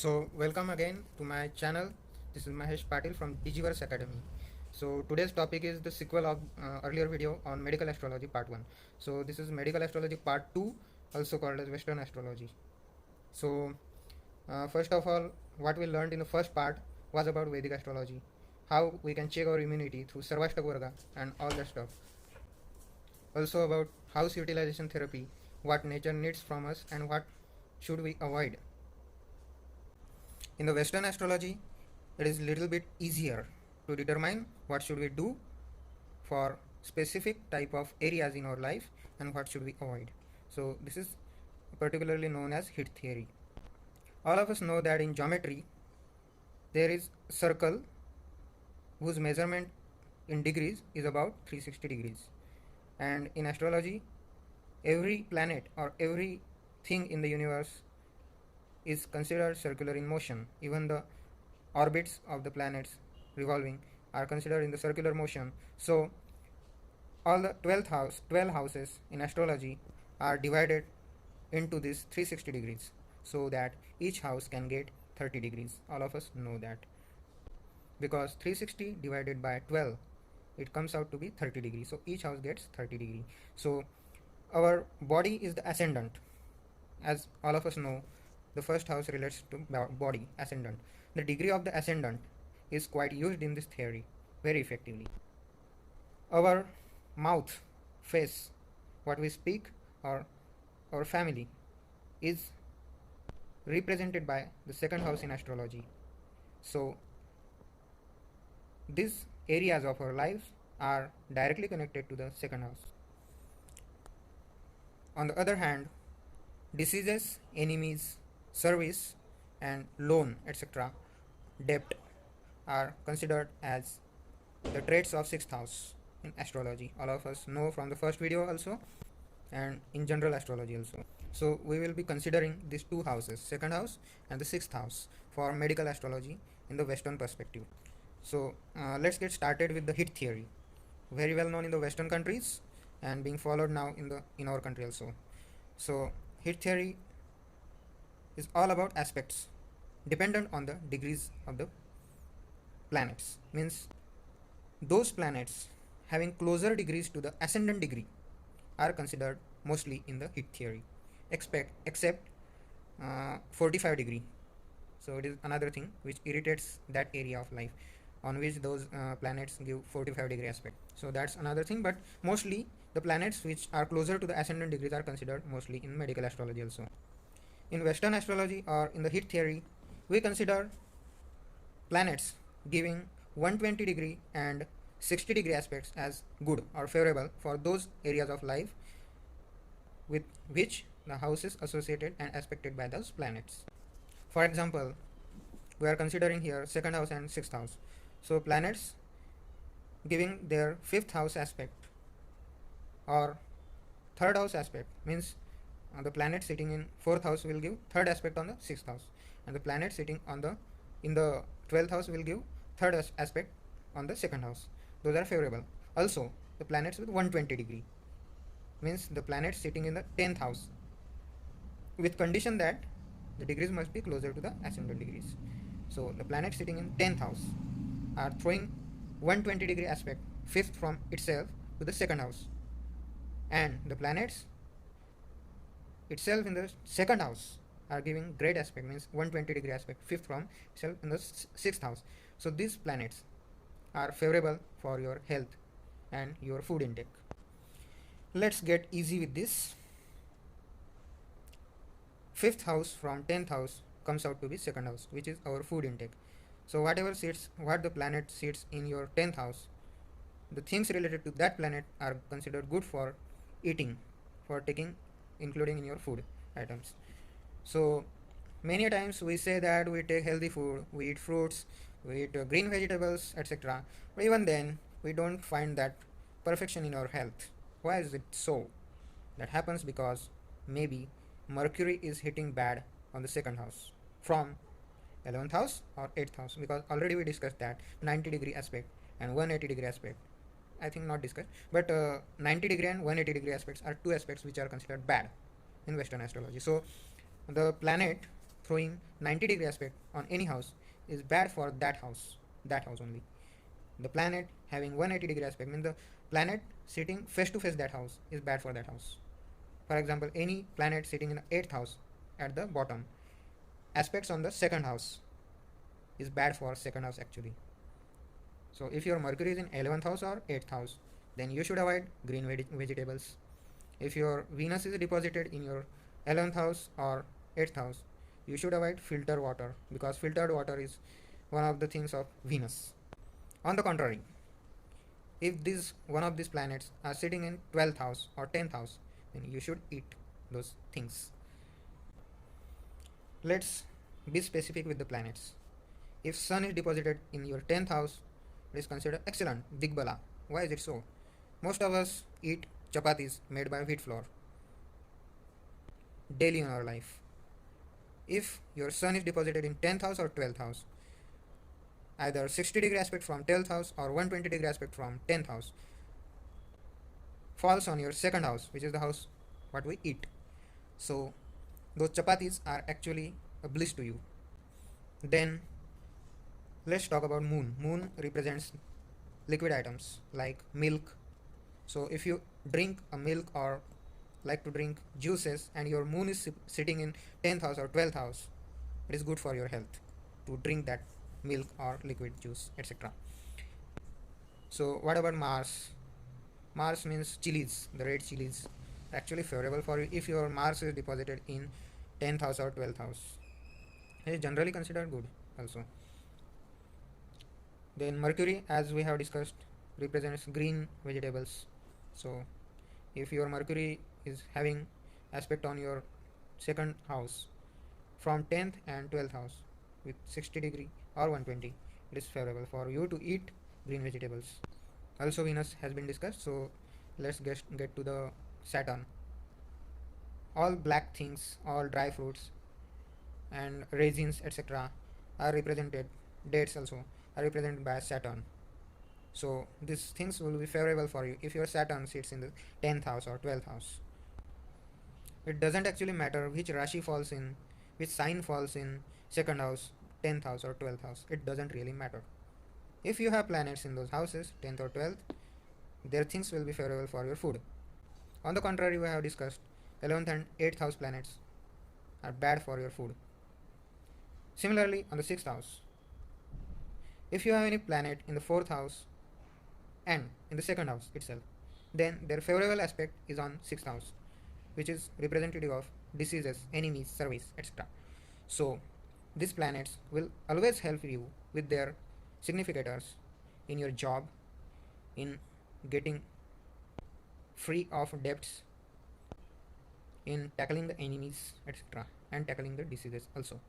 So welcome again to my channel. This is Mahesh Patil from Digiverse Academy. So today's topic is the sequel of earlier video on medical astrology part 1. So this is medical astrology part 2, also called as Western astrology. So first of all, what we learned in the first part was about Vedic astrology, how we can check our immunity through Sarvashtak Varga and all that stuff. Also about house utilization therapy, what nature needs from us and what should we avoid. In the Western astrology, it is little bit easier to determine what should we do for specific type of areas in our life and what should we avoid. So this is particularly known as heat theory. All of us know that in geometry there is a circle whose measurement in degrees is about 360 degrees, and in astrology every planet or every thing in the universe is considered circular in motion. Even the orbits of the planets revolving are considered in the circular motion. So all the 12 houses in astrology are divided into this 360 degrees so that each house can get 30 degrees. All of us know that, because 360 divided by 12, it comes out to be 30 degrees. So each house gets 30 degrees. So our body is the ascendant. As all of us know, the first house relates to body, ascendant. The degree of the ascendant is quite used in this theory very effectively. Our mouth, face, what we speak, or our family is represented by the second house in astrology. So these areas of our lives are directly connected to the second house. On the other hand, diseases, enemies, service, and loan, etc., debt, are considered as the traits of sixth house in astrology. All of us know from the first video also, and in general astrology also. So we will be considering these two houses, second house and the sixth house, for medical astrology in the Western perspective. So let's get started with the heat theory, very well known in the Western countries and being followed now in our country also. So heat theory is all about aspects dependent on the degrees of the planets. Means those planets having closer degrees to the ascendant degree are considered mostly in the heat theory, except 45 degree. So it is another thing which irritates that area of life on which those planets give 45-degree aspect. So that's another thing, but mostly the planets which are closer to the ascendant degrees are considered mostly in medical astrology also. In Western astrology or in the heat theory, we consider planets giving 120-degree and 60-degree aspects as good or favorable for those areas of life with which the house is associated and aspected by those planets. For example, we are considering here second house and sixth house. So planets giving their fifth house aspect or third house aspect means the planet sitting in fourth house will give third aspect on the sixth house, and the planet sitting on the in the 12th house will give third aspect on the second house. Those are favorable. Also the planets with 120 degree means the planet sitting in the 10th house, with condition that the degrees must be closer to the ascendant degrees. So the planets sitting in 10th house are throwing 120-degree aspect fifth from itself to the second house, and the planets itself in the second house are giving great aspect, means 120-degree aspect fifth from itself in the sixth house. So these planets are favorable for your health and your food intake. Let's get easy with this. Fifth house from 10th house comes out to be second house, which is our food intake. So what the planet sits in your 10th house, the things related to that planet are considered good for eating, for taking, including in your food items. So many times we say that we take healthy food, we eat fruits, we eat green vegetables, etc. But even then we don't find that perfection in our health. Why is it so? That happens because maybe Mercury is hitting bad on the second house from 11th house or 8th house, because already we discussed that 90-degree aspect and 180-degree aspect, I think not discussed, but 90-degree and 180-degree aspects are two aspects which are considered bad in Western astrology. So the planet throwing 90-degree aspect on any house is bad for that house only. The planet having 180-degree aspect means the planet sitting face to face that house is bad for that house. For example, any planet sitting in the 8th house at the bottom, aspects on the second house is bad for second house actually. So if your Mercury is in 11th house or 8th house, then you should avoid green vegetables. If your Venus is deposited in your 11th house or 8th house, you should avoid filtered water because filtered water is one of the things of Venus. On the contrary, if these one of these planets are sitting in 12th house or 10th house, then you should eat those things. Let's be specific with the planets. If Sun is deposited in your 10th house, it is considered excellent, big bala. Why is it so? Most of us eat chapatis made by wheat flour daily in our life. If your Sun is deposited in 10th house or 12th house, either 60-degree aspect from 12th house or 120-degree aspect from 10th house falls on your second house, which is the house what we eat. So those chapatis are actually a bliss to you. Then let's talk about moon. Moon represents liquid items like milk. So if you drink a milk or like to drink juices and your moon is sitting in 10th house or 12th house, it is good for your health to drink that milk or liquid juice, etc. So what about Mars? Mars means chilies, the red chilies actually favorable for you if your Mars is deposited in 10th house or 12th house. It is generally considered good also. Then Mercury, as we have discussed, represents green vegetables. So if your Mercury is having aspect on your second house from 10th and 12th house with 60-degree or 120, it is favorable for you to eat green vegetables. Also Venus has been discussed, so let's get to the Saturn. All black things, all dry fruits and raisins, etc. are represented, dates also are represented by Saturn. So these things will be favorable for you if your Saturn sits in the 10th house or 12th house. It doesn't actually matter which Rashi falls in, which sign falls in second house, 10th house or 12th house. It doesn't really matter. If you have planets in those houses, 10th or 12th, their things will be favorable for your food. On the contrary, we have discussed 11th and 8th house planets are bad for your food. Similarly, on the 6th house, if you have any planet in the 4th house and in the second house itself, then their favorable aspect is on 6th house, which is representative of diseases, enemies, service, etc. So these planets will always help you with their significators in your job, in getting free of debts, in tackling the enemies, etc., and tackling the diseases also.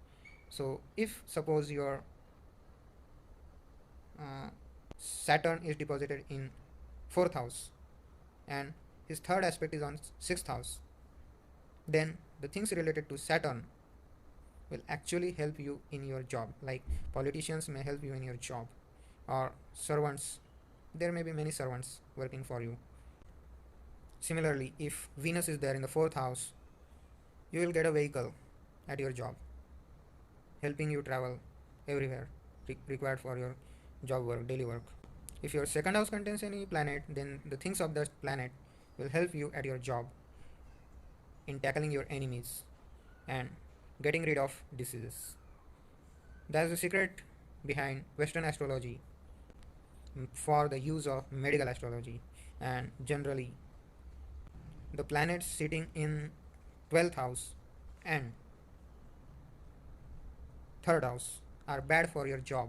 So if suppose your Saturn is deposited in 4th house and his third aspect is on 6th house, then the things related to Saturn will actually help you in your job. Like politicians may help you in your job, or servants, there may be many servants working for you. Similarly, if Venus is there in the 4th house, you will get a vehicle at your job, helping you travel everywhere required for your job work, daily work. If your second house contains any planet, then the things of that planet will help you at your job in tackling your enemies and getting rid of diseases. That's the secret behind Western astrology for the use of medical astrology. And generally, the planets sitting in 12th house and 3rd house are bad for your job,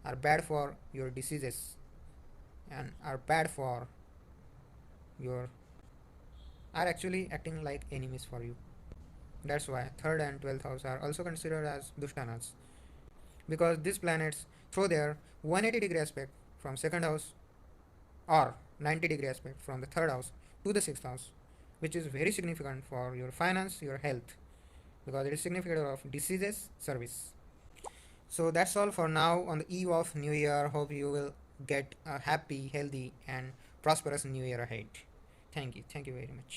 are bad for your diseases, and are bad for your, are actually acting like enemies for you. That's why 3rd and 12th house are also considered as dushtanas, because these planets throw their 180-degree aspect from 2nd house or 90-degree aspect from the 3rd house to the 6th house, which is very significant for your finance, your health, because it is significant of diseases, service. So that's all for now on the eve of New Year. Hope you will get a happy, healthy and prosperous New Year ahead. Thank you very much.